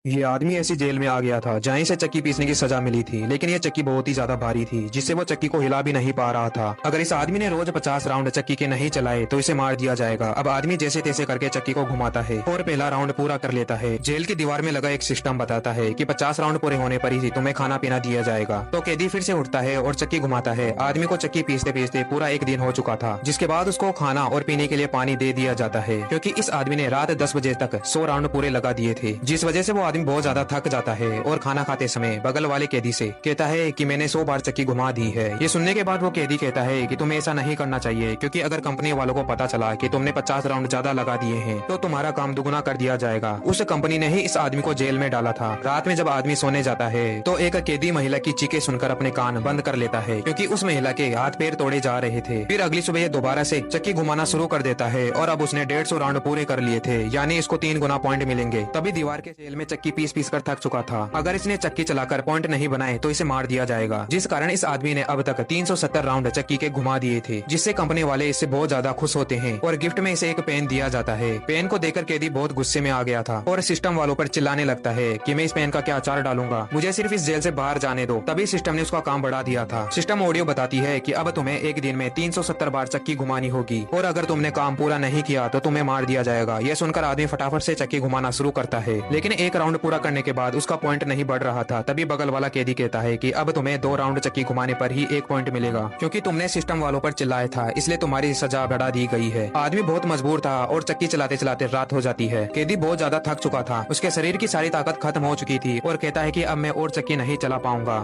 ये आदमी ऐसी जेल में आ गया था जहाँ से चक्की पीसने की सजा मिली थी, लेकिन ये चक्की बहुत ही ज्यादा भारी थी जिससे वो चक्की को हिला भी नहीं पा रहा था। अगर इस आदमी ने रोज 50 राउंड चक्की के नहीं चलाए तो इसे मार दिया जाएगा। अब आदमी जैसे तैसे करके चक्की को घुमाता है और पहला राउंड पूरा कर लेता है। जेल की दीवार में लगा एक सिस्टम बताता है कि 50 राउंड पूरे होने पर ही तुम्हें खाना पीना दिया जाएगा। तो कैदी फिर से उठता है और चक्की घुमाता है। आदमी को चक्की पीसते पीसते पूरा एक दिन हो चुका था, जिसके बाद उसको खाना और पीने के लिए पानी दे दिया जाता है, क्योंकि इस आदमी ने रात 10 बजे तक 100 राउंड पूरे लगा दिए थे, जिस वजह से वो आदमी बहुत ज्यादा थक जाता है और खाना खाते समय बगल वाले कैदी से कहता है कि मैंने 100 बार चक्की घुमा दी है। ये सुनने के बाद वो कैदी कहता है कि तुम्हें ऐसा नहीं करना चाहिए, क्योंकि अगर कंपनी वालों को पता चला कि तुमने 50 राउंड ज्यादा लगा दिए हैं तो तुम्हारा काम दुगुना कर दिया जाएगा। उस कंपनी ने ही इस आदमी को जेल में डाला था। रात में जब आदमी सोने जाता है तो एक कैदी महिला की चीखें सुनकर अपने कान बंद कर लेता है, क्योंकि उस महिला के हाथ पैर तोड़े जा रहे थे। फिर अगली सुबह ये दोबारा से चक्की घुमाना शुरू कर देता है और अब उसने 150 राउंड पूरे कर लिए थे, यानी इसको 3 गुना पॉइंट मिलेंगे। तभी दीवार के जेल में चक्की पीस पीस कर थक चुका था। अगर इसने चक्की चलाकर पॉइंट नहीं बनाए तो इसे मार दिया जाएगा, जिस कारण इस आदमी ने अब तक 370 राउंड चक्की के घुमा दिए थे, जिससे कंपनी वाले इससे बहुत ज्यादा खुश होते हैं और गिफ्ट में इसे एक पेन दिया जाता है। पेन को देखकर कैदी बहुत गुस्से में आ गया था और सिस्टम वालों पर चिल्लाने लगता है कि मैं इस पेन का क्या अचार डालूंगा, मुझे सिर्फ इस जेल से बाहर जाने दो। तभी सिस्टम ने उसका काम बढ़ा दिया था। सिस्टम ऑडियो बताती है कि अब तुम्हें एक दिन में 370 बार चक्की घुमानी होगी और अगर तुमने काम पूरा नहीं किया तो तुम्हें मार दिया जाएगा। यह सुनकर आदमी फटाफट से चक्की घुमाना शुरू करता है, लेकिन एक राउंड पूरा करने के बाद उसका पॉइंट नहीं बढ़ रहा था। तभी बगल वाला कैदी कहता है कि अब तुम्हें 2 राउंड चक्की घुमाने पर ही 1 पॉइंट मिलेगा, क्योंकि तुमने सिस्टम वालों पर चिल्लाया था, इसलिए तुम्हारी सजा बढ़ा दी गई है। आदमी बहुत मजबूर था और चक्की चलाते चलाते रात हो जाती है। कैदी बहुत ज्यादा थक चुका था, उसके शरीर की सारी ताकत खत्म हो चुकी थी और कहता है कि अब मैं और चक्की नहीं चला पाऊंगा।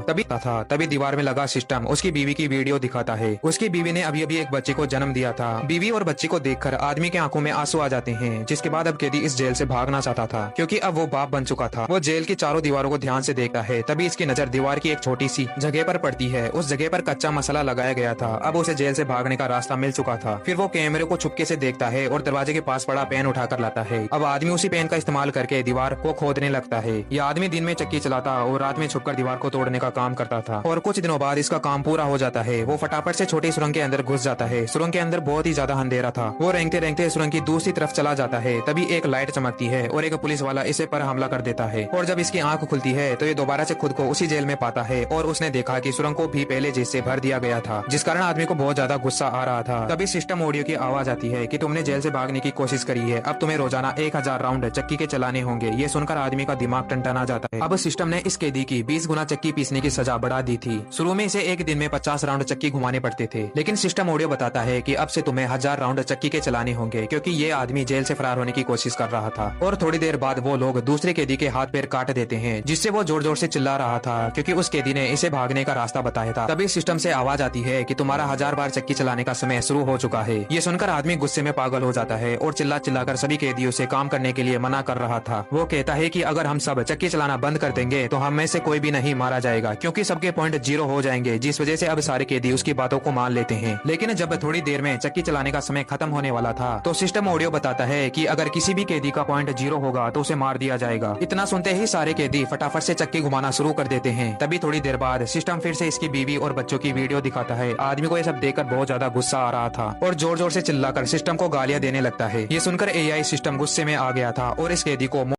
तभी दीवार में लगा सिस्टम उसकी बीवी की वीडियो दिखाता है। उसकी बीवी ने अभी अभी एक बच्चे को जन्म दिया था। बीवी और बच्चे को देखकर आदमी के आंखों में आंसू आ जाते हैं, जिसके बाद अब कैदी इस जेल से भागना चाहता था, क्योंकि अब वो बाप बन चुका था। वो जेल की चारों दीवारों को ध्यान से देखता है। तभी इसकी नजर दीवार की एक छोटी सी जगह पर पड़ती है। उस जगह पर कच्चा मसाला लगाया गया था। अब उसे जेल से भागने का रास्ता मिल चुका था। फिर वो कैमरे को छुपके से देखता है और दरवाजे के पास पड़ा पेन उठाकर लाता है। अब आदमी उसी पेन का इस्तेमाल करके दीवार को खोदने लगता है। यह आदमी दिन में चक्की चलाता और रात में छुपकर दीवार को तोड़ने का काम करता था, और कुछ दिनों बाद इसका काम पूरा हो जाता है। वो फटाफट से छोटी सुरंग के अंदर घुस जाता है। सुरंग के अंदर बहुत ही ज्यादा अंधेरा था। वो रेंगते रेंगते सुरंग की दूसरी तरफ चला जाता है। तभी एक लाइट चमकती है और एक पुलिस वाला इसे पर हमला कर देता है, और जब इसकी आंख खुलती है तो ये दोबारा से खुद को उसी जेल में पाता है और उसने देखा कि सुरंग को भी पहले जैसे भर दिया गया था, जिस कारण आदमी को बहुत ज्यादा गुस्सा आ रहा था। तभी सिस्टम ऑडियो की आवाज आती है कि तुमने जेल से भागने की कोशिश करी है, अब तुम्हें रोजाना 1000 राउंड चक्की के चलाने होंगे। ये सुनकर आदमी का दिमाग टनटना जाता है। अब सिस्टम ने इस कैदी की 20 गुना चक्की पीसने की सजा बढ़ा दी थी। शुरू में इसे एक दिन में 50 राउंड चक्की घुमाने पड़ते थे, लेकिन सिस्टम ऑडियो बताता है कि अब से तुम्हें 1000 राउंड चक्की के चलाने होंगे, क्योंकि ये आदमी जेल से फरार होने की कोशिश कर रहा था। और थोड़ी देर बाद वो लोग दूसरे कैदी के हाथ पैर काट देते हैं, जिससे वो जोर जोर से चिल्ला रहा था, क्योंकि उस कैदी ने इसे भागने का रास्ता बताया था। तभी सिस्टम से आवाज आती है कि तुम्हारा 1000 बार चक्की चलाने का समय शुरू हो चुका है। ये सुनकर आदमी गुस्से में पागल हो जाता है और चिल्ला चिल्लाकर सभी कैदियों से काम करने के लिए मना कर रहा था। वो कहता है कि अगर हम सब चक्की चलाना बंद कर देंगे तो हम में से कोई भी नहीं मारा जाएगा, क्योंकि सबके पॉइंट 0 हो जाएंगे, जिस वजह से अब सारे कैदी उसकी बातों को मान लेते हैं। लेकिन जब थोड़ी देर में चक्की चलाने का समय खत्म होने वाला था तो सिस्टम ऑडियो बताता है कि अगर किसी भी कैदी का पॉइंट 0 होगा तो उसे मार दिया जाएगा। इतना सुनते ही सारे कैदी फटाफट से चक्की घुमाना शुरू कर देते हैं। तभी थोड़ी देर बाद सिस्टम फिर से इसकी बीवी और बच्चों की वीडियो दिखाता है। आदमी को यह सब देखकर बहुत ज्यादा गुस्सा आ रहा था और जोर जोर से चिल्लाकर सिस्टम को गालियां देने लगता है। ये सुनकर एआई सिस्टम गुस्से में आ गया था और इस कैदी को